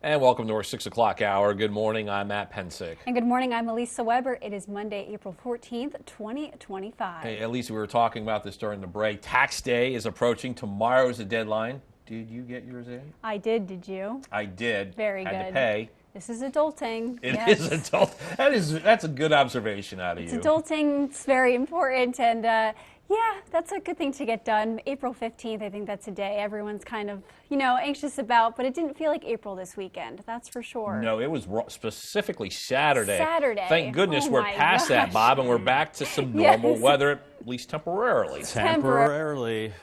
And welcome to our 6 o'clock hour. Good morning, I'm Matt Pensick. And good morning, I'm Elisa Weber. It is Monday, April 14th, 2025. Hey, Elisa, we were talking about this during the break. Tax day is approaching. Tomorrow is the deadline. Did you get yours in? I did you? I did. Very good. Had to pay. This is adulting. It is adult. That's a good observation out of you. It's adulting. It's very important, and yeah, that's a good thing to get done. April 15th, I think that's a day everyone's kind of, anxious about, but it didn't feel like April this weekend, that's for sure. No, it was specifically Saturday. Saturday. Thank goodness we're past that, Bob, and we're back to some normal weather, at least temporarily. Temporarily.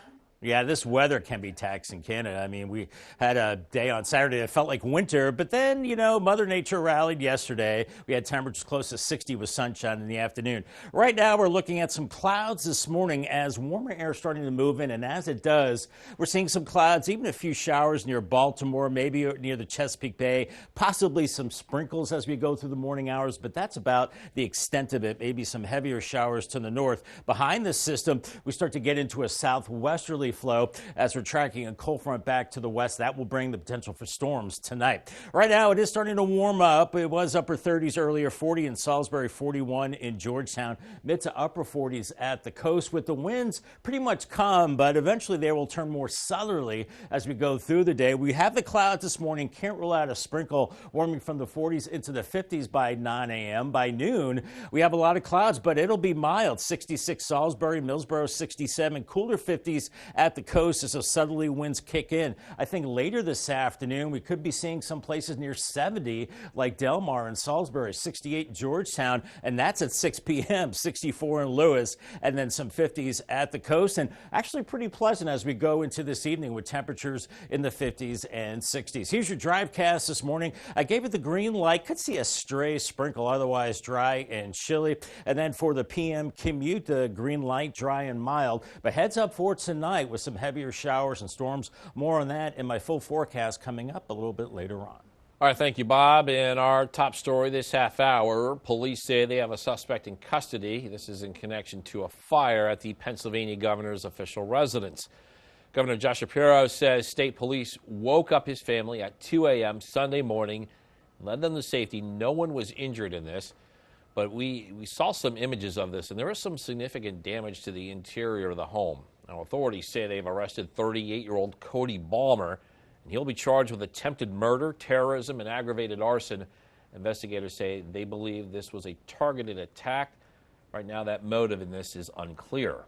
Yeah, this weather can be taxing Canada. I mean, we had a day on Saturday that felt like winter, but then, Mother Nature rallied yesterday. We had temperatures close to 60 with sunshine in the afternoon. Right now, we're looking at some clouds this morning as warmer air is starting to move in, and as it does, we're seeing some clouds, even a few showers near Baltimore, maybe near the Chesapeake Bay, possibly some sprinkles as we go through the morning hours, but that's about the extent of it. Maybe some heavier showers to the north. Behind this system, we start to get into a southwesterly flow as we're tracking a cold front back to the west. That will bring the potential for storms tonight. Right now, it is starting to warm up. It was upper 30s earlier, 40 in Salisbury, 41 in Georgetown, mid to upper 40s at the coast, with the winds pretty much calm, but eventually they will turn more southerly as we go through the day. We have the clouds this morning. Can't rule out a sprinkle, warming from the 40s into the 50s by 9 a.m. By noon, we have a lot of clouds, but it'll be mild. 66 Salisbury, Millsboro 67, cooler 50s at the coast as those southerly winds kick in. I think later this afternoon, we could be seeing some places near 70, like Delmarva and Salisbury, 68 in Georgetown, and that's at 6 p.m., 64 in Lewis, and then some 50s at the coast, and actually pretty pleasant as we go into this evening with temperatures in the 50s and 60s. Here's your drivecast this morning. I gave it the green light. Could see a stray sprinkle, otherwise dry and chilly. And then for the p.m. commute, the green light, dry and mild. But heads up for tonight with some heavier showers and storms. More on that in my full forecast coming up a little bit later on. All right, thank you, Bob. In our top story this half hour, police say they have a suspect in custody. This is in connection to a fire at the Pennsylvania governor's official residence. Governor Josh Shapiro says state police woke up his family at 2 a.m. Sunday morning, led them to safety. No one was injured in this, but we saw some images of this, and there was some significant damage to the interior of the home. Now, authorities say they've arrested 38-year-old Cody Balmer, and he'll be charged with attempted murder, terrorism, and aggravated arson. Investigators say they believe this was a targeted attack. Right now, that motive in this is unclear.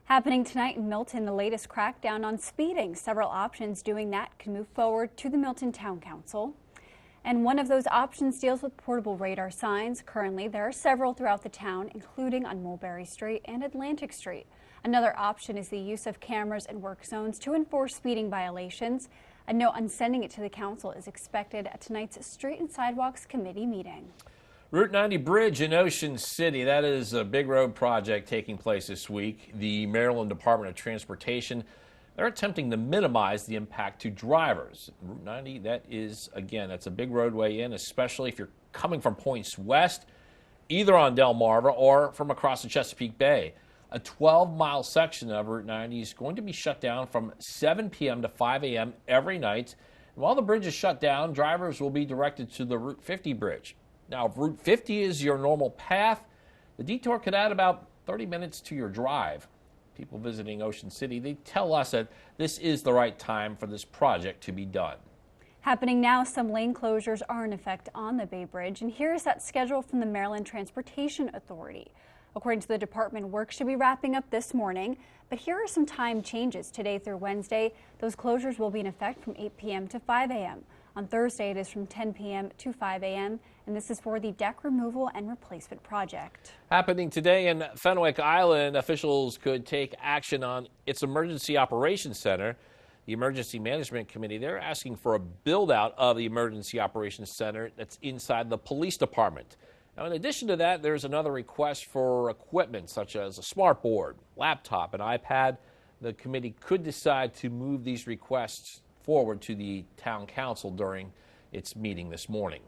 Happening tonight in Milton, the latest crackdown on speeding. Several options doing that can move forward to the Milton Town Council. And one of those options deals with portable radar signs. Currently, there are several throughout the town, including on Mulberry Street and Atlantic Street. Another option is the use of cameras in work zones to enforce speeding violations. A note on sending it to the council is expected at tonight's Street and Sidewalks Committee meeting. Route 90 Bridge in Ocean City, that is a big road project taking place this week. The Maryland Department of Transportation, they're attempting to minimize the impact to drivers. Route 90, that's a big roadway in, especially if you're coming from points west, either on Delmarva or from across the Chesapeake Bay. A 12-mile section of Route 90 is going to be shut down from 7 p.m. to 5 a.m. every night. And while the bridge is shut down, drivers will be directed to the Route 50 bridge. Now, if Route 50 is your normal path, the detour could add about 30 minutes to your drive. People visiting Ocean City, they tell us that this is the right time for this project to be done. Happening now, some lane closures are in effect on the Bay Bridge, and here is that schedule from the Maryland Transportation Authority. According to the department, work should be wrapping up this morning, but here are some time changes today through Wednesday. Those closures will be in effect from 8 p.m. to 5 a.m. On Thursday, it is from 10 p.m. to 5 a.m., and this is for the deck removal and replacement project. Happening today in Fenwick Island, officials could take action on its Emergency Operations Center. The Emergency Management Committee, they're asking for a build-out of the Emergency Operations Center that's inside the police department. Now, in addition to that, there's another request for equipment such as a smartboard, laptop, and iPad. The committee could decide to move these requests forward to the town council during its meeting this morning.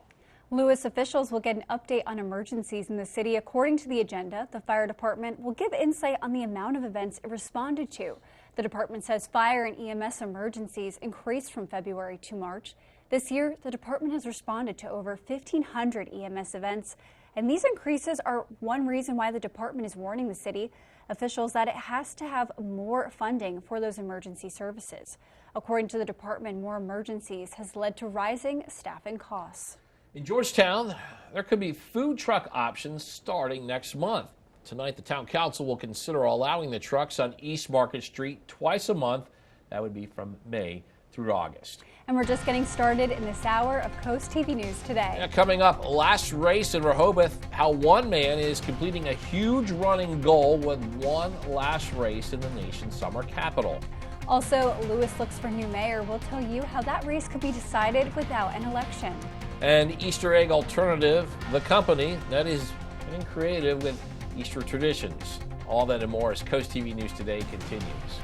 Lewis officials will get an update on emergencies in the city. According to the agenda, the fire department will give insight on the amount of events it responded to. The department says fire and EMS emergencies increased from February to March. This year, the department has responded to over 1,500 EMS events, and these increases are one reason why the department is warning the city officials that it has to have more funding for those emergency services. According to the department, more emergencies has led to rising staffing costs. In Georgetown, there could be food truck options starting next month. Tonight, the town council will consider allowing the trucks on East Market Street twice a month. That would be from May through August. And we're just getting started in this hour of Coast TV News today. Yeah, coming up, last race in Rehoboth, how one man is completing a huge running goal with one last race in the nation's summer capital. Also, Lewis looks for new mayor. We'll tell you how that race could be decided without an election. And Easter Egg Alternative, the company that is getting creative with Easter traditions. All that and more as Coast TV News Today continues.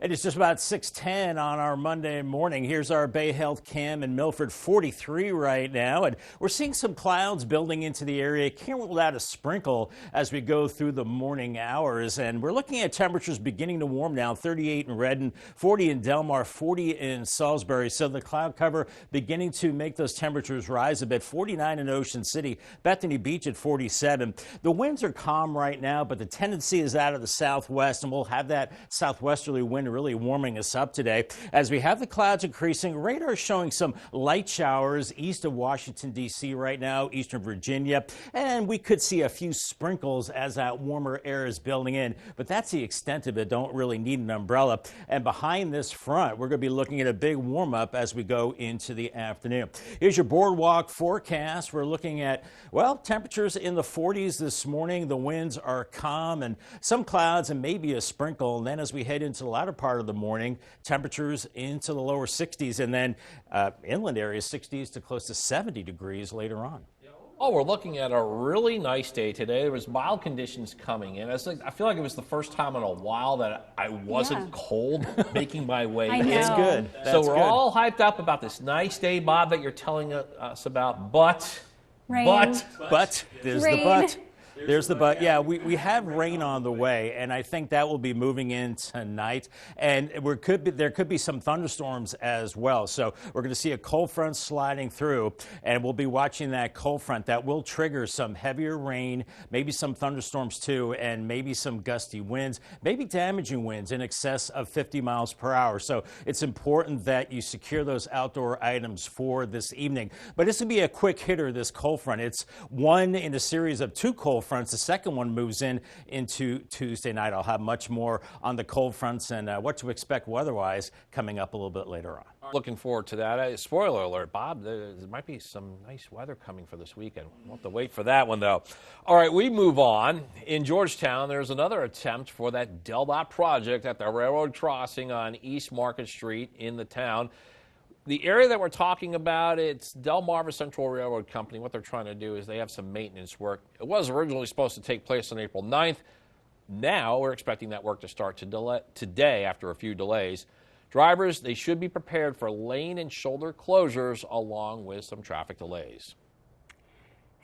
It is just about 6:10 on our Monday morning. Here's our Bay Health cam in Milford, 43 right now. And we're seeing some clouds building into the area. Can't rule out a sprinkle as we go through the morning hours. And we're looking at temperatures beginning to warm now, 38 in Redden, 40 in Delmarva, 40 in Salisbury. So the cloud cover beginning to make those temperatures rise a bit. 49 in Ocean City, Bethany Beach at 47. The winds are calm right now, but the tendency is out of the southwest, and we'll have that southwesterly wind really warming us up today. As we have the clouds increasing, radar showing some light showers east of Washington, D.C. right now, eastern Virginia, and we could see a few sprinkles as that warmer air is building in, but that's the extent of it. Don't really need an umbrella. And behind this front, we're going to be looking at a big warm up as we go into the afternoon. Here's your boardwalk forecast. We're looking at, well, temperatures in the 40s this morning. The winds are calm and some clouds and maybe a sprinkle. And then as we head into the latter part of the morning, temperatures into the lower 60s, and then inland areas 60s to close to 70 degrees later on. Oh, we're looking at a really nice day today. There was mild conditions coming in. I feel like it was the first time in a while that I wasn't cold making my way in. That's good. So we're all hyped up about this nice day, Bob, that you're telling us about, but Rain. There's Rain. the but. There's the but. Yeah, we have rain on the way, and I think that will be moving in tonight. And there could be some thunderstorms as well. So we're going to see a cold front sliding through, and we'll be watching that cold front that will trigger some heavier rain, maybe some thunderstorms too, and maybe some gusty winds, maybe damaging winds in excess of 50 miles per hour. So it's important that you secure those outdoor items for this evening. But this will be a quick hitter, this cold front. It's one in a series of two cold fronts. The second one moves into Tuesday night. I'll have much more on the cold fronts and what to expect weather-wise coming up a little bit later on. Looking forward to that. Spoiler alert, Bob, there might be some nice weather coming for this weekend. We'll have to wait for that one, though. All right, we move on. In Georgetown, there's another attempt for that Delmarva project at the railroad crossing on East Market Street in the town. The area that we're talking about, it's Delmarva Central Railroad Company. What they're trying to do is they have some maintenance work. It was originally supposed to take place on April 9th. Now we're expecting that work to start today after a few delays. Drivers, they should be prepared for lane and shoulder closures along with some traffic delays.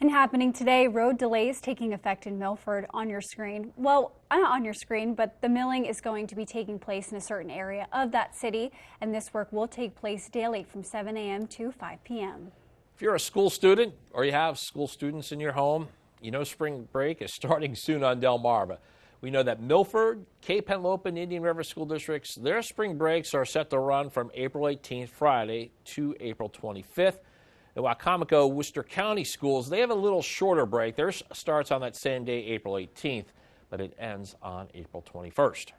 And happening today, road delays taking effect in Milford on your screen. Well, not on your screen, but the milling is going to be taking place in a certain area of that city, and this work will take place daily from 7 a.m. to 5 p.m. If you're a school student or you have school students in your home, you know spring break is starting soon on Delmarva. We know that Milford, Cape Henlopen, and Indian River School Districts, their spring breaks are set to run from April 18th, Friday, to April 25th. The Wacomico Worcester County schools, they have a little shorter break. Theirs starts on that same day, April 18th, but it ends on April 21st.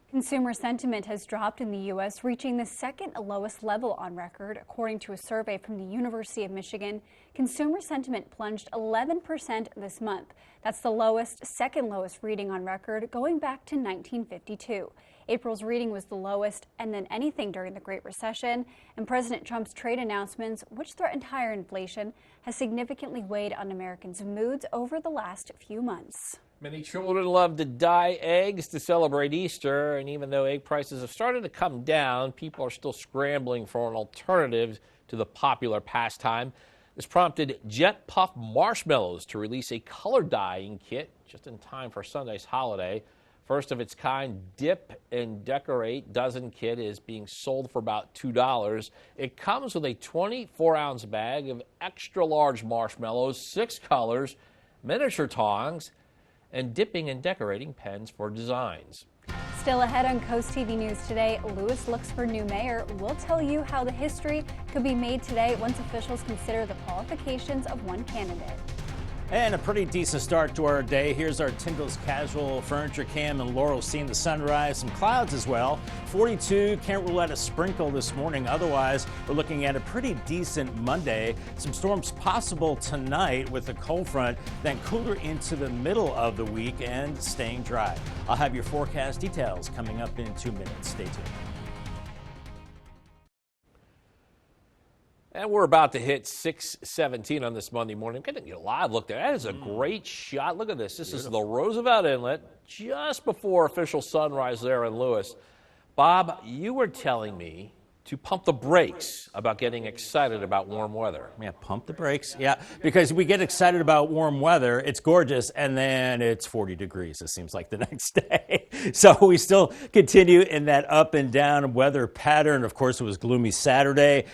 Consumer sentiment has dropped in the U.S., reaching the second lowest level on record. According to a survey from the University of Michigan, consumer sentiment plunged 11% this month. That's the second lowest reading on record going back to 1952. April's reading was the lowest and than anything during the Great Recession, and President Trump's trade announcements, which threatened higher inflation, has significantly weighed on Americans' moods over the last few months. Many children love to dye eggs to celebrate Easter, and even though egg prices have started to come down, people are still scrambling for an alternative to the popular pastime. This prompted Jet Puff Marshmallows to release a color dyeing kit just in time for Sunday's holiday. First of its kind Dip and Decorate dozen kit is being sold for about $2. It comes with a 24-ounce bag of extra large marshmallows, 6 colors, miniature tongs, and dipping and decorating pens for designs. Still ahead on Coast TV News today, Lewis looks for new mayor. We'll tell you how the history could be made today once officials consider the qualifications of one candidate. And a pretty decent start to our day. Here's our Tyndall's Casual Furniture Cam and Laurel seeing the sunrise, some clouds as well. 42, can't rule out a sprinkle this morning. Otherwise, we're looking at a pretty decent Monday. Some storms possible tonight with the cold front, then cooler into the middle of the week and staying dry. I'll have your forecast details coming up in 2 minutes. Stay tuned. And we're about to hit 6:17 on this Monday morning. I'm getting a live look there. That is a great shot. Look at this. This is the Roosevelt Inlet just before official sunrise there in Lewis. Bob, you were telling me to pump the brakes about getting excited about warm weather. Yeah, pump the brakes. Yeah, because we get excited about warm weather. It's gorgeous, and then it's 40 degrees, it seems like, the next day. So we still continue in that up and down weather pattern. Of course, it was gloomy Saturday.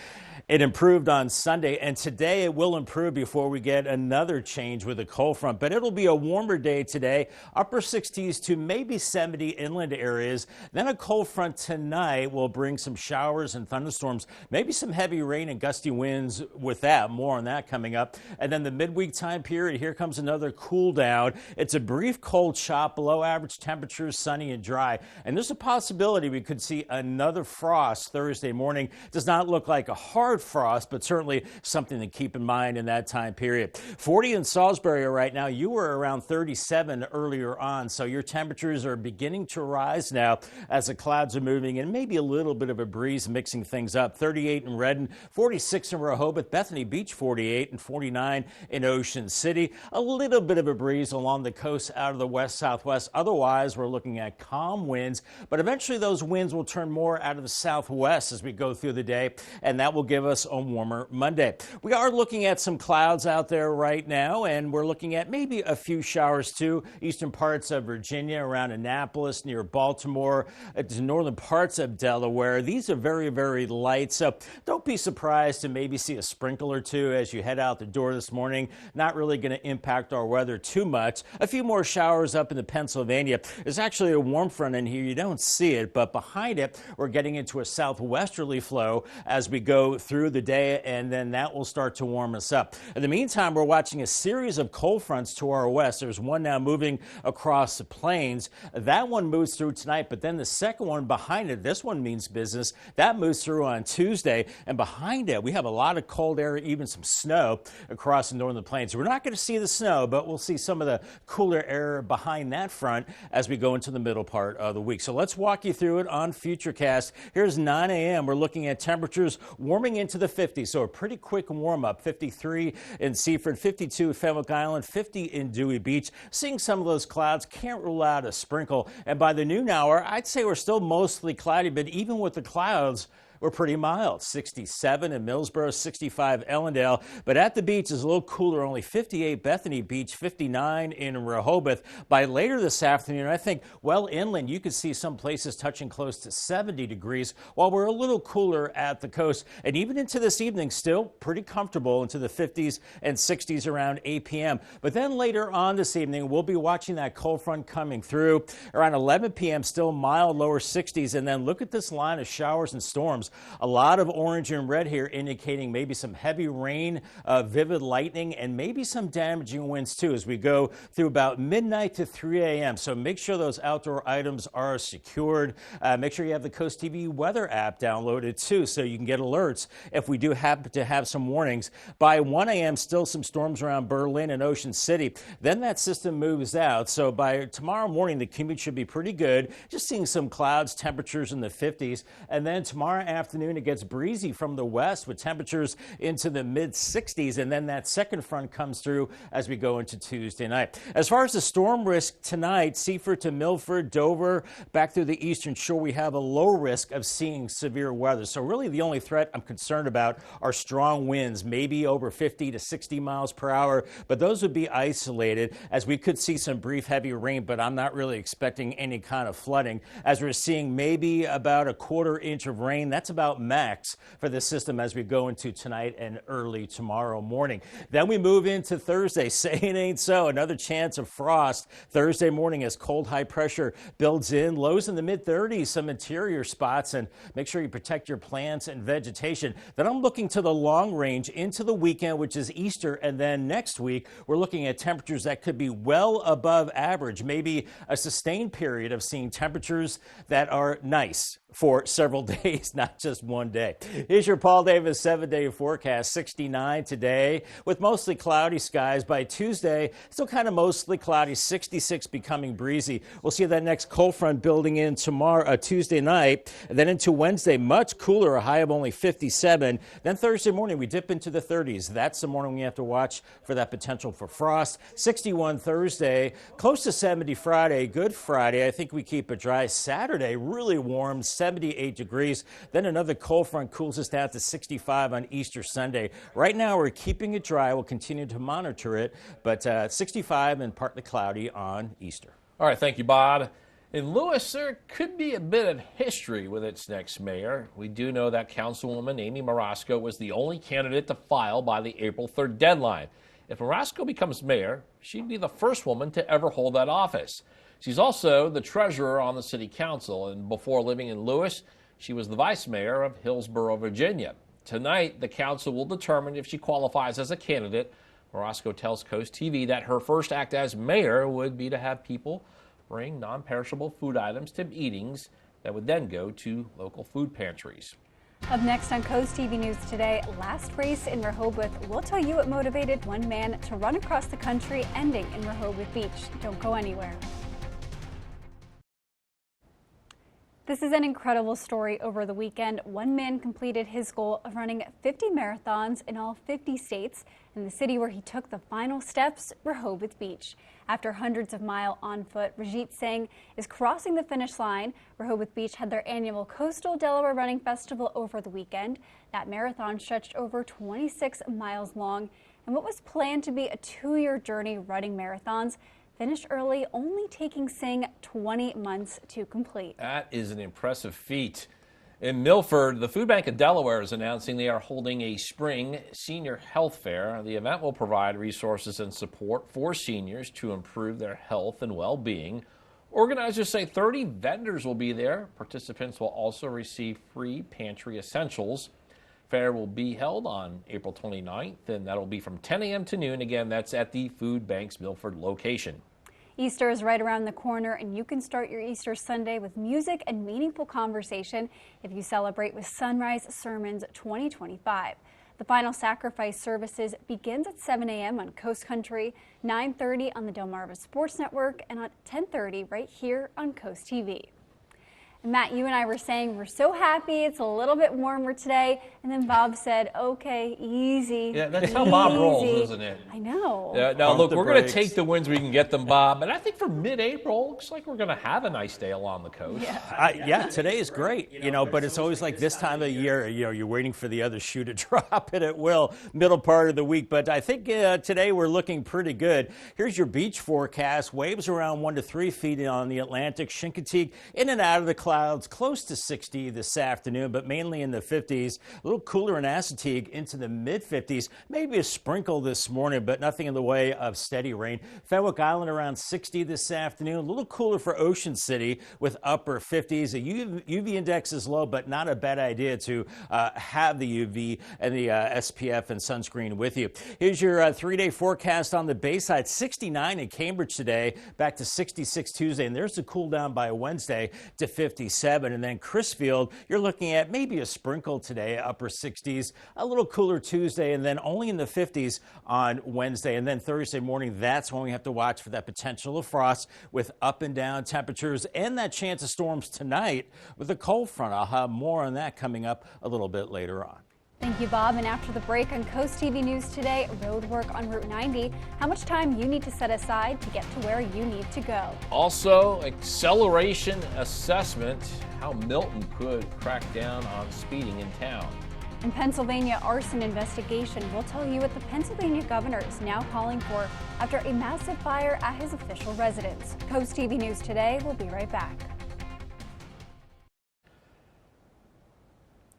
It improved on Sunday, and today it will improve before we get another change with a cold front. But it'll be a warmer day today, upper 60s to maybe 70 inland areas. Then a cold front tonight will bring some showers and thunderstorms, maybe some heavy rain and gusty winds with that. More on that coming up. And then the midweek time period, here comes another cool down. It's a brief cold shot, below average temperatures, sunny and dry. And there's a possibility we could see another frost Thursday morning. Does not look like a hard frost, but certainly something to keep in mind in that time period. 40 in Salisbury right now. You were around 37 earlier on, so your temperatures are beginning to rise now as the clouds are moving and maybe a little bit of a breeze mixing things up. 38 in Redden, 46 in Rehoboth, Bethany Beach 48, and 49 in Ocean City. A little bit of a breeze along the coast out of the west-southwest. Otherwise, we're looking at calm winds, but eventually those winds will turn more out of the southwest as we go through the day, and that will give us a warmer Monday. We are looking at some clouds out there right now, and we're looking at maybe a few showers too. Eastern parts of Virginia, around Annapolis, near Baltimore, to northern parts of Delaware. These are very, very light, so don't be surprised to maybe see a sprinkle or two as you head out the door this morning. Not really going to impact our weather too much. A few more showers up in the Pennsylvania. There's actually a warm front in here. You don't see it, but behind it, we're getting into a southwesterly flow as we go through the day, and then that will start to warm us up. In the meantime, we're watching a series of cold fronts to our west. There's one now moving across the plains. That one moves through tonight, but then the second one behind it, this one means business, that moves through on Tuesday, and behind it we have a lot of cold air, even some snow across the northern plains. We're not going to see the snow, but we'll see some of the cooler air behind that front as we go into the middle part of the week. So let's walk you through it on Futurecast. Here's 9 a.m. We're looking at temperatures warming into the 50s, so a pretty quick warm-up. 53 in Seaford, 52 Fenwick Island, 50 in Dewey Beach. Seeing some of those clouds, can't rule out a sprinkle. And by the noon hour, I'd say we're still mostly cloudy, but even with the clouds, we're pretty mild. 67 in Millsboro, 65 Ellendale. But at the beach is a little cooler, only 58 Bethany Beach, 59 in Rehoboth. By later this afternoon, I think well inland, you could see some places touching close to 70 degrees, while we're a little cooler at the coast. And even into this evening, still pretty comfortable into the 50s and 60s around 8 p.m. But then later on this evening, we'll be watching that cold front coming through. Around 11 p.m., still mild, lower 60s. And then look at this line of showers and storms. A lot of orange and red here indicating maybe some heavy rain, vivid lightning, and maybe some damaging winds too as we go through about midnight to 3 a.m. So make sure those outdoor items are secured. Make sure you have the Coast TV weather app downloaded too so you can get alerts if we do happen to have some warnings. By 1 a.m. still some storms around Berlin and Ocean City. Then that system moves out. So by tomorrow morning the commute should be pretty good. Just seeing some clouds, temperatures in the 50s. And then tomorrow afternoon, it gets breezy from the west with temperatures into the mid-60s, and then that second front comes through as we go into Tuesday night. As far as the storm risk tonight, Seaford to Milford, Dover, back through the eastern shore, we have a low risk of seeing severe weather. So really the only threat I'm concerned about are strong winds, maybe over 50 to 60 miles per hour, but those would be isolated as we could see some brief heavy rain, but I'm not really expecting any kind of flooding as we're seeing maybe about a quarter-inch of rain. That's about max for the system as we go into tonight and early tomorrow morning. Then we move into Thursday. Say it ain't so. Another chance of frost Thursday morning as cold high pressure builds in. Lows in the mid-30s, some interior spots, and make sure you protect your plants and vegetation. Then I'm looking to the long range into the weekend, which is Easter, and then next week we're looking at temperatures that could be well above average, maybe a sustained period of seeing temperatures that are nice for several days, not just one day. Here's your Paul Davis 7-day forecast. 69 today with mostly cloudy skies. By Tuesday, still kind of mostly cloudy, 66 becoming breezy. We'll see that next cold front building in tomorrow, Tuesday night, and then into Wednesday, much cooler, a high of only 57. Then Thursday morning, we dip into the 30s. That's the morning we have to watch for that potential for frost. 61 Thursday, close to 70 Friday, Good Friday. I think we keep it dry. Saturday, really warm, 78 degrees. Then another cold front cools us down to 65 on Easter Sunday. Right now, we're keeping it dry. We'll continue to monitor it, but 65 and partly cloudy on Easter. All right, thank you, Bob. In Lewis, there could be a bit of history with its next mayor. We do know that Councilwoman Amy Marasco was the only candidate to file by the April 3rd deadline. If Marasco becomes mayor, she'd be the first woman to ever hold that office. She's also the treasurer on the city council, and before living in Lewis, she was the vice mayor of Hillsborough, Virginia. Tonight, the council will determine if she qualifies as a candidate. Marasco tells CoastTV that her first act as mayor would be to have people bring non-perishable food items to meetings that would then go to local food pantries. Up next on CoastTV News today, last race in Rehoboth. We'll tell you what motivated one man to run across the country, ending in Rehoboth Beach. Don't go anywhere. This is an incredible story over the weekend. One man completed his goal of running 50 marathons in all 50 states in the city where he took the final steps, Rehoboth Beach. After hundreds of miles on foot, Rajit Singh is crossing the finish line. Rehoboth Beach had their annual Coastal Delaware Running Festival over the weekend. That marathon stretched over 26 miles long, and what was planned to be a 2-year journey running marathons finished early, only taking Singh 20 months to complete. That is an impressive feat. In Milford, the Food Bank of Delaware is announcing they are holding a spring senior health fair. The event will provide resources and support for seniors to improve their health and well-being. Organizers say 30 vendors will be there. Participants will also receive free pantry essentials. Fair will be held on April 29th, and that'll be from 10 a.m. to noon. Again, that's at the Food Bank's Milford location. Easter is right around the corner, and you can start your Easter Sunday with music and meaningful conversation if you celebrate with Sunrise Sermons 2025. The final sacrifice services begins at 7 a.m. on Coast Country, 9:30 on the Delmarva Sports Network, and at 10:30 right here on CoastTV. And Matt, you and I were saying we're so happy it's a little bit warmer today, and then Bob said, okay, easy. Yeah, that's how Bob rolls, isn't it? I know. Now, look, we're going to take the wins we can get them, Bob, and I think for mid-April, looks like we're going to have a nice day along the coast. Yeah, today is great, but it's always like this time of year, you're waiting for the other shoe to drop, and it will middle part of the week. But I think today we're looking pretty good. Here's your beach forecast. Waves around 1 to 3 feet on the Atlantic. Chincoteague in and out of the clouds, close to 60 this afternoon, but mainly in the 50s. A little cooler in Assateague into the mid-50s. Maybe a sprinkle this morning, but nothing in the way of steady rain. Fenwick Island around 60 this afternoon. A little cooler for Ocean City with upper 50s. The UV index is low, but not a bad idea to have the UV and the SPF and sunscreen with you. Here's your 3-day forecast on the Bayside. 69 in Cambridge today, back to 66 Tuesday, and there's a cool down by Wednesday to 57. And then Crisfield, you're looking at maybe a sprinkle today, upper upper 60s, a little cooler Tuesday, and then only in the 50s on Wednesday. And then Thursday morning, that's when we have to watch for that potential of frost with up and down temperatures and that chance of storms tonight with a cold front. I'll have more on that coming up a little bit later on. Thank you, Bob. And after the break on CoastTV News today, road work on Route 90, how much time you need to set aside to get to where you need to go. Also, acceleration assessment, how Milton could crack down on speeding in town. And Pennsylvania arson investigation will tell you what the Pennsylvania governor is now calling for after a massive fire at his official residence. CoastTV News today. We'll be right back.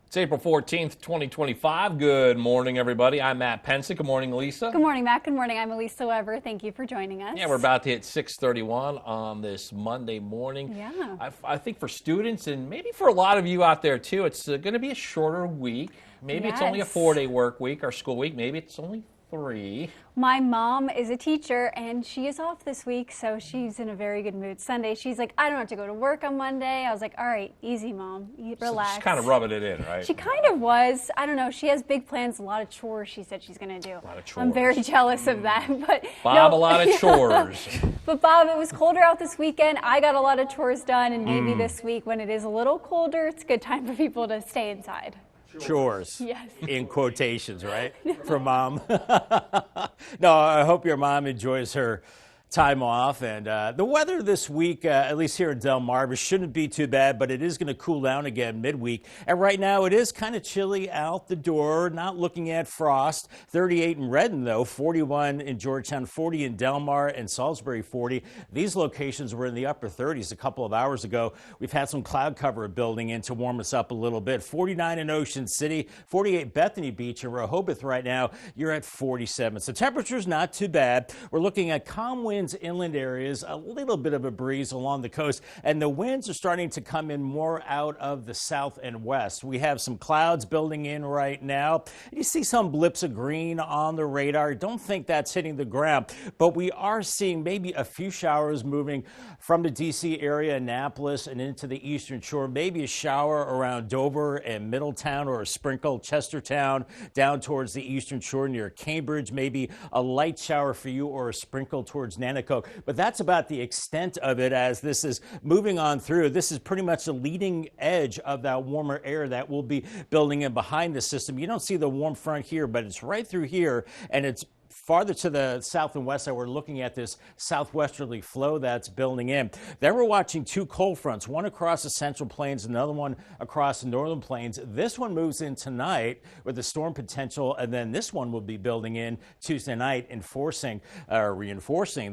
It's April 14th, 2025. Good morning, everybody. I'm Matt Pensick. Good morning, Lisa. Good morning, Matt. Good morning. I'm Elisa Weber. Thank you for joining us. Yeah, we're about to hit 6:31 on this Monday morning. Yeah. I think for students and maybe for a lot of you out there, too, it's going to be a shorter week. Maybe it's only a 4-day work week or school week. Maybe it's only 3. My mom is a teacher and she is off this week, so she's in a very good mood. Sunday, she's like, I don't have to go to work on Monday. I was like, all right, easy, Mom. Relax. She's kind of rubbing it in, right? She kind of was. I don't know. She has big plans, a lot of chores she said she's going to do. A lot of chores. I'm very jealous of that. But Bob, no. a lot of chores. But Bob, it was colder out this weekend. I got a lot of chores done, and maybe this week when it is a little colder, it's a good time for people to stay inside. Chores. Yes. In quotations, right? From mom. No, I hope your mom enjoys her time off. And the weather this week, at least here in Delmarva, shouldn't be too bad, but it is going to cool down again midweek. And right now it is kind of chilly out the door, not looking at frost. 38 in Redden, though, 41 in Georgetown, 40 in Delmar, and Salisbury 40. These locations were in the upper 30s a couple of hours ago. We've had some cloud cover building in to warm us up a little bit. 49 in Ocean City, 48 Bethany Beach, and Rehoboth right now, you're at 47. So temperature's not too bad. We're looking at calm winds inland areas, a little bit of a breeze along the coast, and the winds are starting to come in more out of the south and west. We have some clouds building in right now. You see some blips of green on the radar. Don't think that's hitting the ground, but we are seeing maybe a few showers moving from the D.C. area, Annapolis, and into the eastern shore. Maybe a shower around Dover and Middletown, or a sprinkle Chestertown down towards the eastern shore near Cambridge. Maybe a light shower for you, or a sprinkle towards Nanticoke. But that's about the extent of it as this is moving on through. This is pretty much the leading edge of that warmer air that will be building in behind the system. You don't see the warm front here, but it's right through here, and it's farther to the south and west that we're looking at this southwesterly flow that's building in. Then we're watching two cold fronts, one across the central plains, another one across the northern plains. This one moves in tonight with the storm potential, and then this one will be building in Tuesday night, reinforcing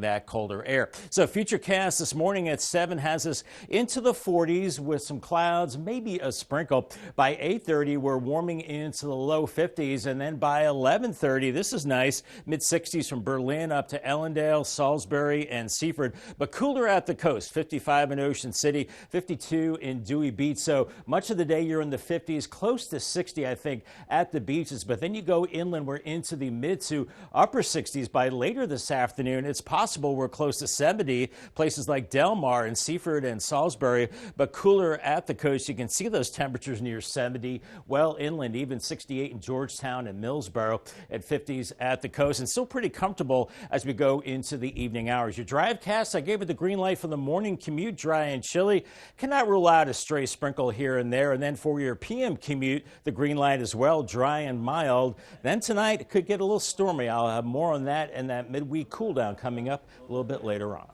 that colder air. So futurecast this morning at 7 has us into the 40s with some clouds, maybe a sprinkle. By 8:30, we're warming into the low 50s, and then by 11:30, this is nice, mid-60s from Berlin up to Ellendale, Salisbury, and Seaford, but cooler at the coast, 55 in Ocean City, 52 in Dewey Beach. So much of the day you're in the 50s, close to 60, I think, at the beaches. But then you go inland, we're into the mid to upper 60s. By later this afternoon, it's possible we're close to 70, places like Delmar and Seaford and Salisbury, but cooler at the coast. You can see those temperatures near 70, well inland, even 68 in Georgetown and Millsboro, at 50s at the coast. And still pretty comfortable as we go into the evening hours. Your drive cast, I gave it the green light for the morning commute, dry and chilly. Cannot rule out a stray sprinkle here and there. And then for your PM commute, the green light as well, dry and mild. Then tonight it could get a little stormy. I'll have more on that and that midweek cool down coming up a little bit later on.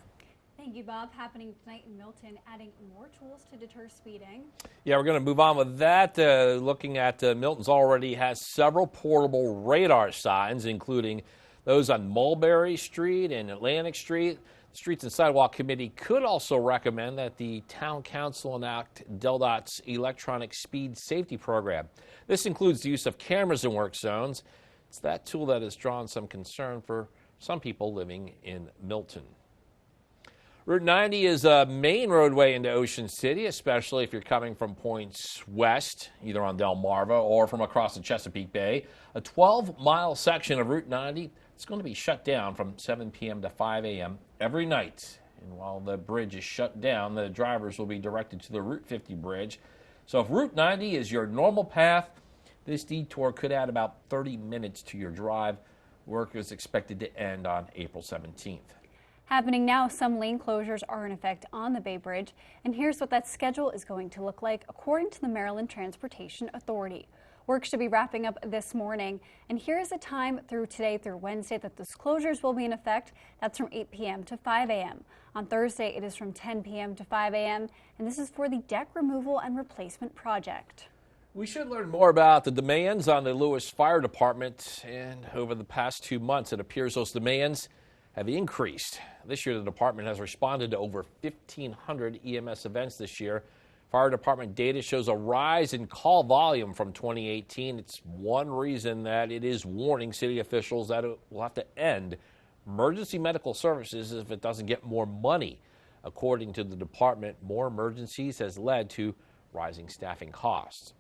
Thank you, Bob. Happening tonight in Milton, adding more tools to deter speeding. Yeah, we're going to move on with that. Looking at Milton's already has several portable radar signs, including those on Mulberry Street and Atlantic Street. The Streets and Sidewalk Committee could also recommend that the Town Council enact DelDOT's electronic speed safety program. This includes the use of cameras in work zones. It's that tool that has drawn some concern for some people living in Milton. Route 90 is a main roadway into Ocean City, especially if you're coming from points west, either on Delmarva or from across the Chesapeake Bay. A 12-mile section of Route 90 is going to be shut down from 7 p.m. to 5 a.m. every night. And while the bridge is shut down, the drivers will be directed to the Route 50 bridge. So if Route 90 is your normal path, This detour could add about 30 minutes to your drive. Work is expected to end on April 17th. Happening now, some lane closures are in effect on the Bay Bridge, and here's what that schedule is going to look like according to the Maryland Transportation Authority. Work should be wrapping up this morning, and here is the time through today through Wednesday that those closures will be in effect. That's from 8 p.m. to 5 a.m. On Thursday, it is from 10 p.m. to 5 a.m., and this is for the deck removal and replacement project. We should learn more about the demands on the Lewis Fire Department, and over the past 2 months, it appears those demands have increased. This year, the department has responded to over 1,500 EMS events this year. Fire department data shows a rise in call volume from 2018. It's one reason that it is warning city officials that it will have to end emergency medical services if it doesn't get more money. According to the department, more emergencies has led to rising staffing costs.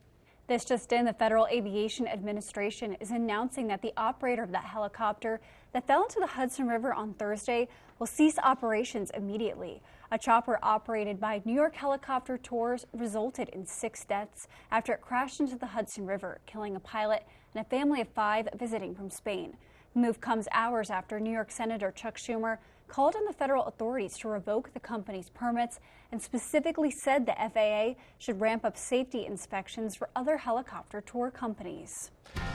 This just in, the Federal Aviation Administration is announcing that the operator of that helicopter that fell into the Hudson River on Thursday will cease operations immediately. A chopper operated by New York Helicopter Tours resulted in 6 deaths after it crashed into the Hudson River, killing a pilot and a family of 5 visiting from Spain. The move comes hours after New York Senator Chuck Schumer called on the federal authorities to revoke the company's permits and specifically said the FAA should ramp up safety inspections for other helicopter tour companies.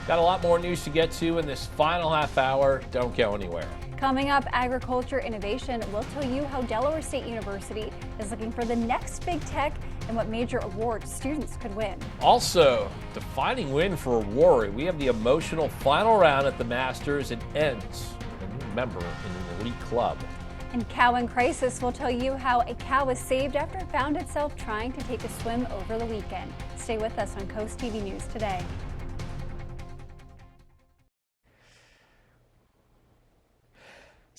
Got a lot more news to get to in this final half hour. Don't go anywhere. Coming up, agriculture innovation will tell you how Delaware State University is looking for the next big tech and what major awards students could win. Also, defining win for Rory. We have the emotional final round at the Masters. It ends with a new member in an elite club. And Cow in Crisis will tell you how a cow was saved after it found itself trying to take a swim over the weekend. Stay with us on Coast TV News today.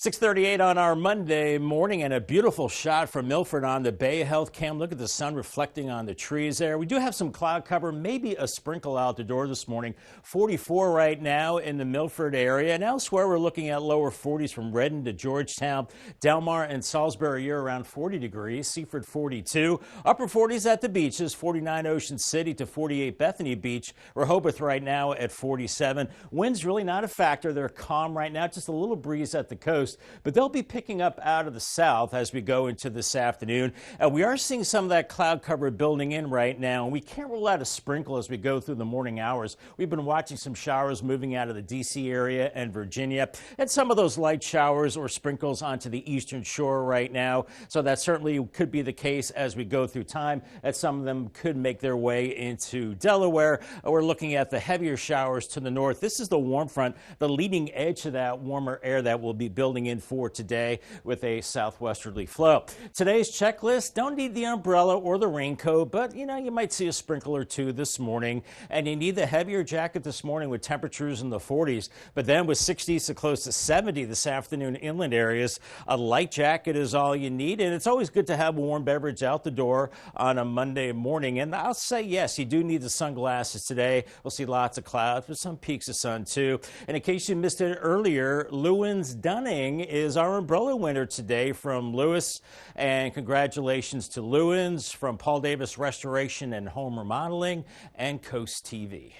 6:38 on our Monday morning, and a beautiful shot from Milford on the Bay Health Cam. Look at the sun reflecting on the trees there. We do have some cloud cover, maybe a sprinkle out the door this morning. 44 right now in the Milford area, and elsewhere we're looking at lower 40s from Redden to Georgetown. Delmarva and Salisbury, you're around 40 degrees. Seaford 42. Upper 40s at the beaches, 49 Ocean City to 48 Bethany Beach. Rehoboth right now at 47. Winds really not a factor. They're calm right now, just a little breeze at the coast, but they'll be picking up out of the south as we go into this afternoon. We are seeing some of that cloud cover building in right now, and we can't rule out a sprinkle as we go through the morning hours. We've been watching some showers moving out of the D.C. area and Virginia, and some of those light showers or sprinkles onto the eastern shore right now. So that certainly could be the case as we go through time, that some of them could make their way into Delaware. We're looking at the heavier showers to the north. This is the warm front, the leading edge of that warmer air that will be building in for today with a southwesterly flow. Today's checklist, don't need the umbrella or the raincoat, but you might see a sprinkle or two this morning, and you need the heavier jacket this morning with temperatures in the 40s, but then with 60s to close to 70 this afternoon inland areas, a light jacket is all you need, and it's always good to have a warm beverage out the door on a Monday morning. And I'll say yes, you do need the sunglasses today. We'll see lots of clouds, but some peaks of sun too. And in case you missed it earlier, Lewins Dunning is our umbrella winner today from Lewis, and congratulations to Lewins from Paul Davis Restoration and Home Remodeling and Coast TV.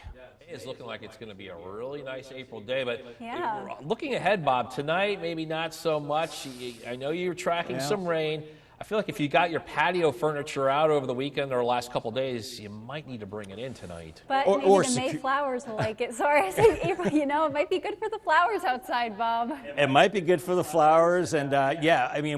It's looking like it's going to be a really nice April day, but Yeah. looking ahead, Bob, tonight maybe not so much. I know you're tracking some rain. I feel like if you got your patio furniture out over the weekend or the last couple days, you might need to bring it in tonight. But maybe the May flowers will like it. Sorry, I said April. It might be good for the flowers outside, Bob. It might be good for the flowers, and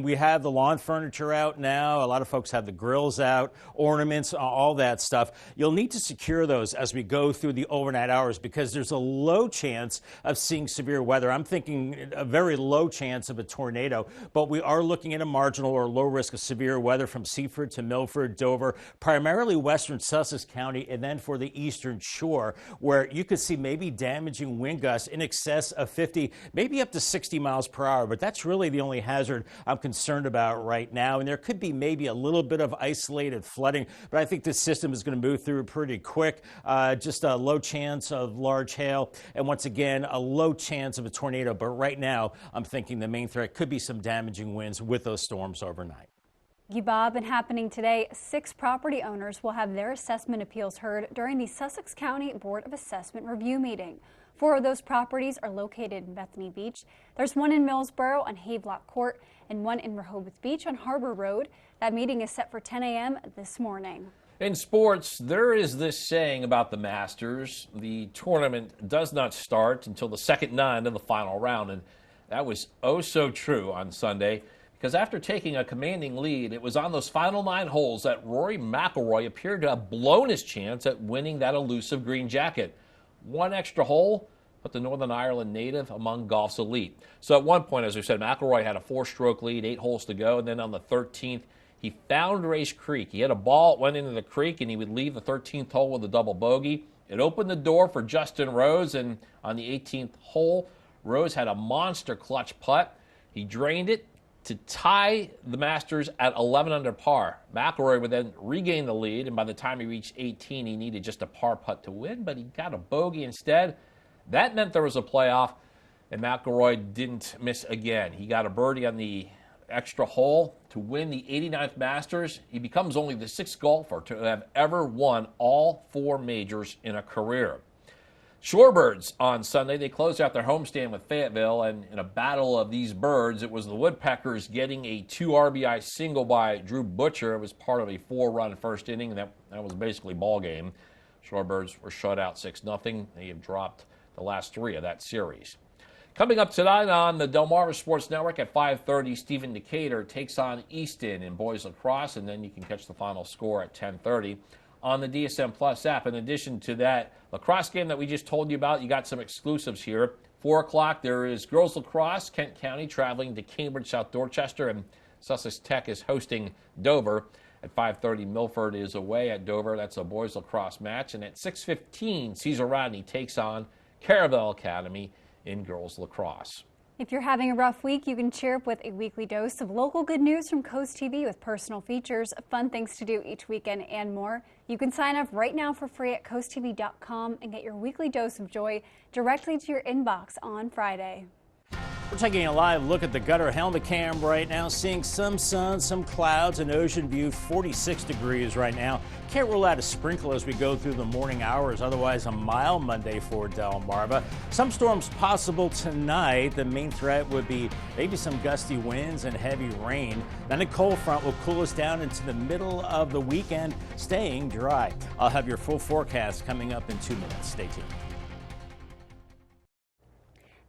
we have the lawn furniture out now. A lot of folks have the grills out, ornaments, all that stuff. You'll need to secure those as we go through the overnight hours because there's a low chance of seeing severe weather. I'm thinking a very low chance of a tornado, but we are looking at a marginal or low risk of severe weather from Seaford to Milford, Dover, primarily western Sussex County, and then for the eastern shore, where you could see maybe damaging wind gusts in excess of 50, maybe up to 60 miles per hour. But that's really the only hazard I'm concerned about right now. And there could be maybe a little bit of isolated flooding, but I think this system is going to move through pretty quick. Just a low chance of large hail, and once again, a low chance of a tornado. But right now, I'm thinking the main threat could be some damaging winds with those storms overnight. Bob, and happening today, 6 property owners will have their assessment appeals heard during the Sussex County Board of Assessment review meeting. 4 of those properties are located in Bethany Beach. There's 1 in Millsboro on Havelock Court and 1 in Rehoboth Beach on Harbor Road. That meeting is set for 10 a.m. this morning. In sports, there is this saying about the Masters: the tournament does not start until the second 9 of the final round, and that was oh so true on Sunday. Because after taking a commanding lead, it was on those final 9 holes that Rory McIlroy appeared to have blown his chance at winning that elusive green jacket. 1 extra hole put the Northern Ireland native among golf's elite. So at one point, as we said, McIlroy had a 4-stroke lead, 8 holes to go, and then on the 13th, he found Race Creek. He had a ball, it went into the creek, and he would leave the 13th hole with a double bogey. It opened the door for Justin Rose, and on the 18th hole, Rose had a monster clutch putt. He drained it to tie the Masters at 11 under par. McIlroy would then regain the lead, and by the time he reached 18, he needed just a par putt to win, but he got a bogey instead. That meant there was a playoff, and McIlroy didn't miss again. He got a birdie on the extra hole to win the 89th Masters. He becomes only the 6th golfer to have ever won all 4 majors in a career. Shorebirds on Sunday, they closed out their homestand with Fayetteville, and in a battle of these birds, it was the Woodpeckers getting a 2 RBI single by Drew Butcher. It was part of a 4-run first inning, and that was basically ball game. Shorebirds were shut out 6-0. They have dropped the last 3 of that series. Coming up tonight on the Delmarva Sports Network at 5:30, Stephen Decatur takes on Easton in boys lacrosse, and then you can catch the final score at 10:30 on the DSM Plus app. In addition to that lacrosse game that we just told you about, you got some exclusives here. 4 o'clock, there is girls lacrosse, Kent County traveling to Cambridge, South Dorchester, and Sussex Tech is hosting Dover. At 5:30, Milford is away at Dover. That's a boys lacrosse match. And at 6:15, Cesar Rodney takes on Caravel Academy in girls lacrosse. If you're having a rough week, you can cheer up with a weekly dose of local good news from Coast TV with personal features, fun things to do each weekend, and more. You can sign up right now for free at coasttv.com and get your weekly dose of joy directly to your inbox on Friday. We're taking a live look at the gutter helmet cam right now, seeing some sun, some clouds, and ocean view. 46 degrees right now. Can't rule out a sprinkle as we go through the morning hours. Otherwise, a mild Monday for Delmarva. Some storms possible tonight. The main threat would be maybe some gusty winds and heavy rain. Then a cold front will cool us down into the middle of the weekend, staying dry. I'll have your full forecast coming up in 2 minutes. Stay tuned.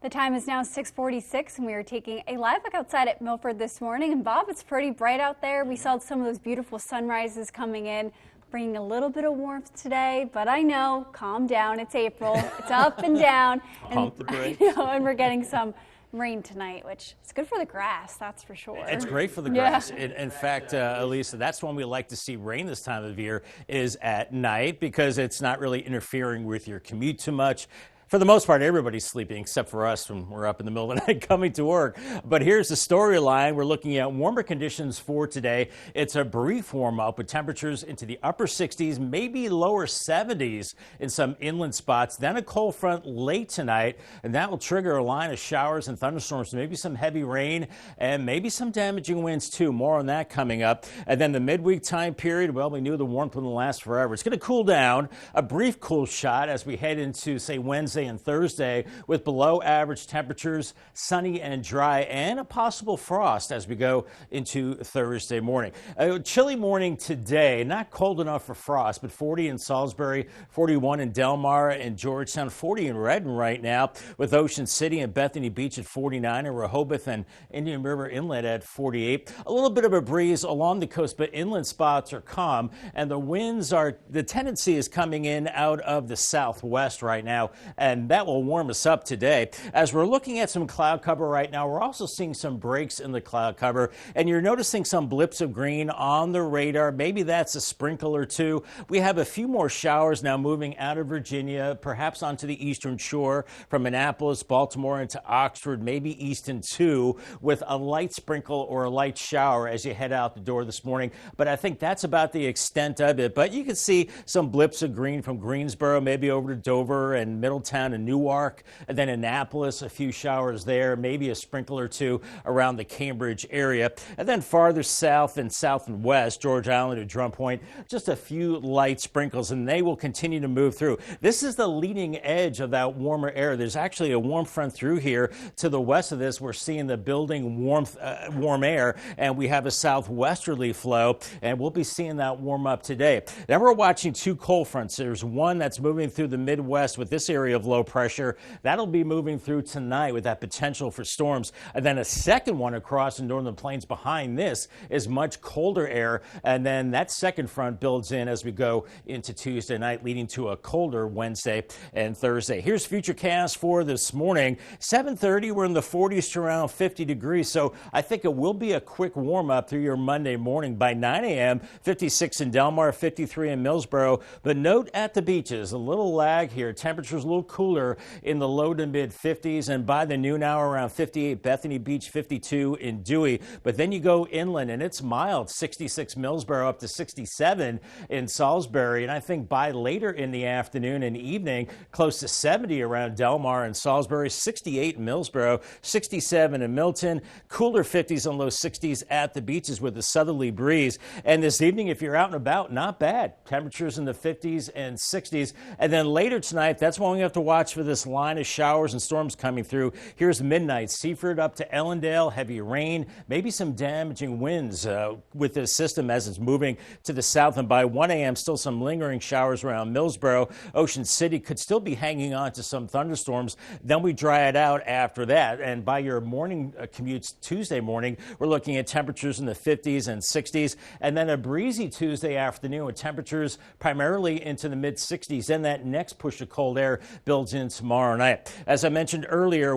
The time is now 6:46, and we are taking a live look outside at Milford this morning. And Bob, it's pretty bright out there. We saw some of those beautiful sunrises coming in, bringing a little bit of warmth today. But I know, calm down. It's April. It's up and down. Pump the brakes. And we're getting some rain tonight, which is good for the grass, that's for sure. It's great for the grass. In fact, Elisa, that's when we like to see rain this time of year, is at night, because it's not really interfering with your commute too much. For the most part, everybody's sleeping except for us when we're up in the middle of the night coming to work. But here's the storyline. We're looking at warmer conditions for today. It's a brief warm up with temperatures into the upper 60s, maybe lower 70s in some inland spots. Then a cold front late tonight, and that will trigger a line of showers and thunderstorms, maybe some heavy rain and maybe some damaging winds too. More on that coming up. And then the midweek time period, well, we knew the warmth wouldn't last forever. It's going to cool down, a brief cool shot as we head into, say, Wednesday and Thursday with below average temperatures, sunny and dry, and a possible frost as we go into Thursday morning. A chilly morning today, not cold enough for frost, but 40 in Salisbury, 41 in Delmarva and Georgetown, 40 in Redden right now, with Ocean City and Bethany Beach at 49, and Rehoboth and Indian River Inlet at 48. A little bit of a breeze along the coast, but inland spots are calm, and the tendency is coming in out of the southwest right now, and that will warm us up today. As we're looking at some cloud cover right now, we're also seeing some breaks in the cloud cover, and you're noticing some blips of green on the radar. Maybe that's a sprinkle or two. We have a few more showers now moving out of Virginia, perhaps onto the eastern shore from Annapolis, Baltimore into Oxford, maybe Easton too, with a light sprinkle or a light shower as you head out the door this morning. But I think that's about the extent of it. But you can see some blips of green from Greensboro, maybe over to Dover and Middletown downtown in Newark, and then Annapolis, a few showers there, maybe a sprinkle or two around the Cambridge area. And then farther south and west, George Island to Drum Point, just a few light sprinkles, and they will continue to move through. This is the leading edge of that warmer air. There's actually a warm front through here to the west of this. We're seeing the building warm air, and we have a southwesterly flow, and we'll be seeing that warm up today. Then we're watching two cold fronts. There's one that's moving through the Midwest with this area of low pressure. That'll be moving through tonight with that potential for storms. And then a second one across the northern plains behind this is much colder air. And then that second front builds in as we go into Tuesday night, leading to a colder Wednesday and Thursday. Here's Futurecast for this morning. 7:30, we're in the 40s to around 50 degrees. So I think it will be a quick warm up through your Monday morning. By 9 a.m., 56 in Delmarva, 53 in Millsboro. But note at the beaches, a little lag here. Temperatures a little cooler in the low to mid 50s. And by the noon hour, around 58 Bethany Beach, 52 in Dewey. But then you go inland and it's mild, 66 Millsboro up to 67 in Salisbury. And I think by later in the afternoon and evening, close to 70 around Delmar and Salisbury, 68 in Millsboro, 67 in Milton, cooler 50s and low 60s at the beaches with a southerly breeze. And this evening, if you're out and about, not bad. Temperatures in the 50s and 60s. And then later tonight, that's when we have to watch for this line of showers and storms coming through. Here's midnight, Seaford up to Ellendale, heavy rain, maybe some damaging winds with this system as it's moving to the south. And by 1 a.m., still some lingering showers around Millsboro. Ocean City could still be hanging on to some thunderstorms. Then we dry it out after that. And by your morning commutes Tuesday morning, we're looking at temperatures in the 50s and 60s. And then a breezy Tuesday afternoon with temperatures primarily into the mid 60s. Then that next push of cold air builds in tomorrow night. As I mentioned earlier,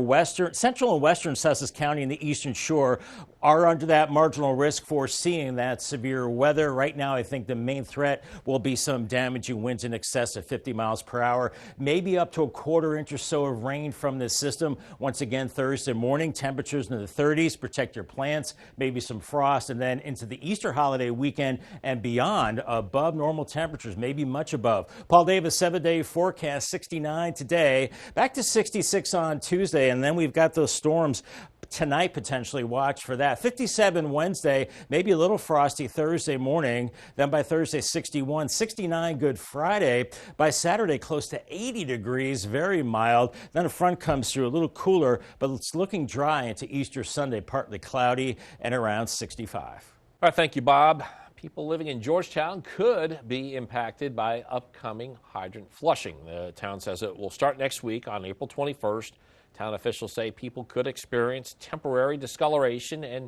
central and western Sussex County and the eastern shore are under that marginal risk for seeing that severe weather. Right now, I think the main threat will be some damaging winds in excess of 50 miles per hour, maybe up to a quarter inch or so of rain from this system. Once again, Thursday morning, temperatures in the 30s. Protect your plants, maybe some frost, and then into the Easter holiday weekend and beyond, above normal temperatures, maybe much above. Paul Davis, 7-day forecast, 69 today, back to 66 on Tuesday, and then we've got those storms tonight, potentially watch for that. 57 Wednesday, maybe a little frosty Thursday morning. Then by Thursday, 61, 69 Good Friday. By Saturday, close to 80 degrees, very mild. Then a front comes through, a little cooler, but it's looking dry into Easter Sunday, partly cloudy and around 65. All right, thank you, Bob. People living in Georgetown could be impacted by upcoming hydrant flushing. The town says it will start next week on April 21st. Town officials say people could experience temporary discoloration, and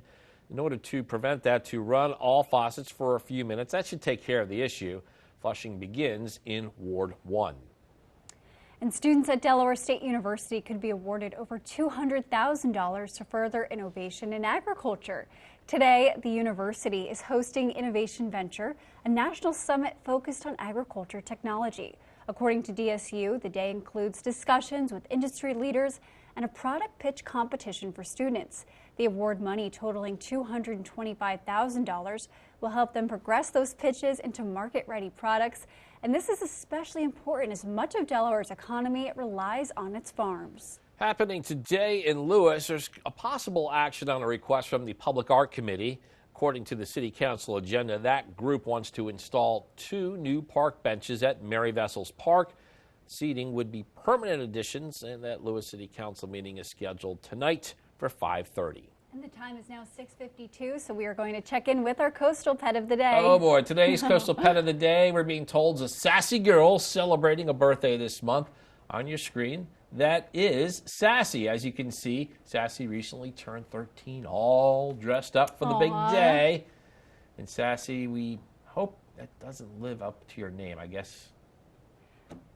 in order to prevent that, to run all faucets for a few minutes. That should take care of the issue. Flushing begins in Ward 1. And students at Delaware State University could be awarded over $200,000 to further innovation in agriculture. Today, the university is hosting Innovation Venture, a national summit focused on agriculture technology. According to DSU, the day includes discussions with industry leaders and a product pitch competition for students. The award money, totaling $225,000, will help them progress those pitches into market-ready products. And this is especially important as much of Delaware's economy relies on its farms. Happening today in Lewis, there's a possible action on a request from the Public Art Committee. According to the City Council agenda, that group wants to install 2 new park benches at Mary Vessels Park. Seating would be permanent additions, and that Lewis City Council meeting is scheduled tonight for 5:30. And the time is now 6:52, so we are going to check in with our coastal pet of the day. Oh boy, today's coastal pet of the day, we're being told, is a sassy girl celebrating a birthday this month. On your screen, that is Sassy. As you can see, Sassy recently turned 13, all dressed up for the big day. And Sassy, we hope that doesn't live up to your name. I guess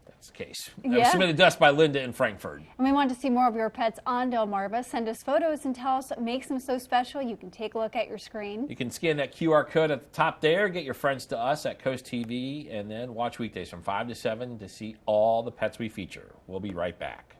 that's the case. That was submitted to us by Linda in Frankfurt. And we want to see more of your pets on Delmarva. Send us photos and tell us what makes them so special. You can take a look at your screen. You can scan that QR code at the top there, get your friends to us at CoastTV, and then watch weekdays from 5 to 7 to see all the pets we feature. We'll be right back.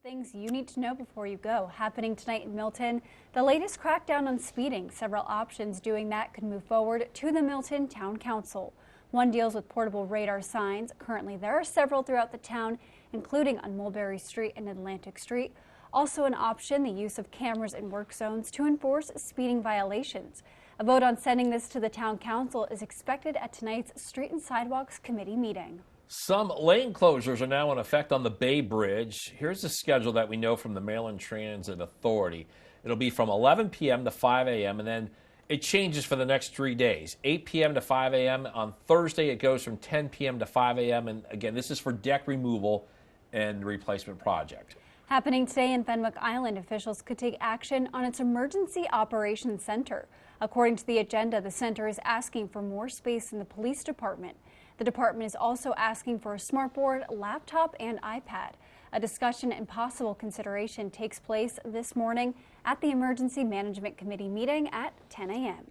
Things you need to know before you go. Happening tonight in Milton, the latest crackdown on speeding. Several options doing that could move forward to the Milton Town Council. One deals with portable radar signs. Currently, there are several throughout the town, including on Mulberry Street and Atlantic Street. Also an option, the use of cameras in work zones to enforce speeding violations. A vote on sending this to the town council is expected at tonight's Street and Sidewalks Committee meeting. Some lane closures are now in effect on the Bay Bridge. Here's the schedule that we know from the Maryland Transit Authority. It'll be from 11 p.m. to 5 a.m. and then it changes for the next 3 days. 8 p.m. to 5 a.m. On Thursday, it goes from 10 p.m. to 5 a.m. And again, this is for deck removal and replacement project. Happening today in Fenwick Island, officials could take action on its Emergency Operations Center. According to the agenda, the center is asking for more space in the police department. The department is also asking for a smartboard, laptop, and iPad. A discussion and possible consideration takes place this morning at the Emergency Management Committee meeting at 10 a.m.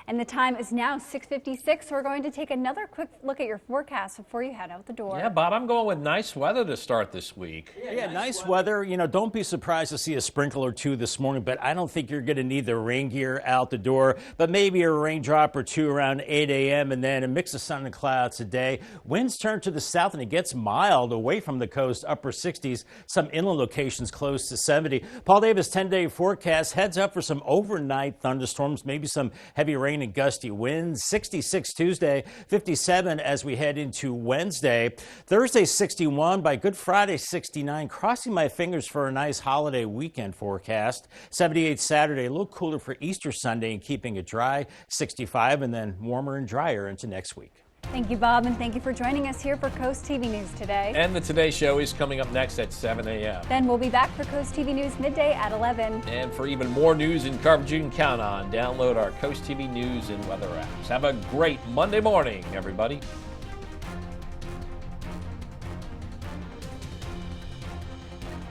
And the time is now 6:56. We're going to take another quick look at your forecast before you head out the door. Yeah, Bob, I'm going with nice weather to start this week. Yeah, nice weather. You know, don't be surprised to see a sprinkle or two this morning, but I don't think you're going to need the rain gear out the door. But maybe a raindrop or two around 8 a.m. and then a mix of sun and clouds today. Winds turn to the south and it gets mild away from the coast, upper 60s. Some inland locations close to 70. Paul Davis 10-day forecast heads up for some overnight thunderstorms, maybe some heavy rain and gusty winds. 66 Tuesday, 57 as we head into Wednesday. Thursday 61, by Good Friday 69. Crossing my fingers for a nice holiday weekend forecast. 78 Saturday, a little cooler for Easter Sunday and keeping it dry. 65 and then warmer and drier into next week. Thank you, Bob, and thank you for joining us here for Coast TV News today. And the Today Show is coming up next at 7 a.m. Then we'll be back for Coast TV News midday at 11. And for even more news and coverage you can count on, download our Coast TV News and weather apps. Have a great Monday morning, everybody.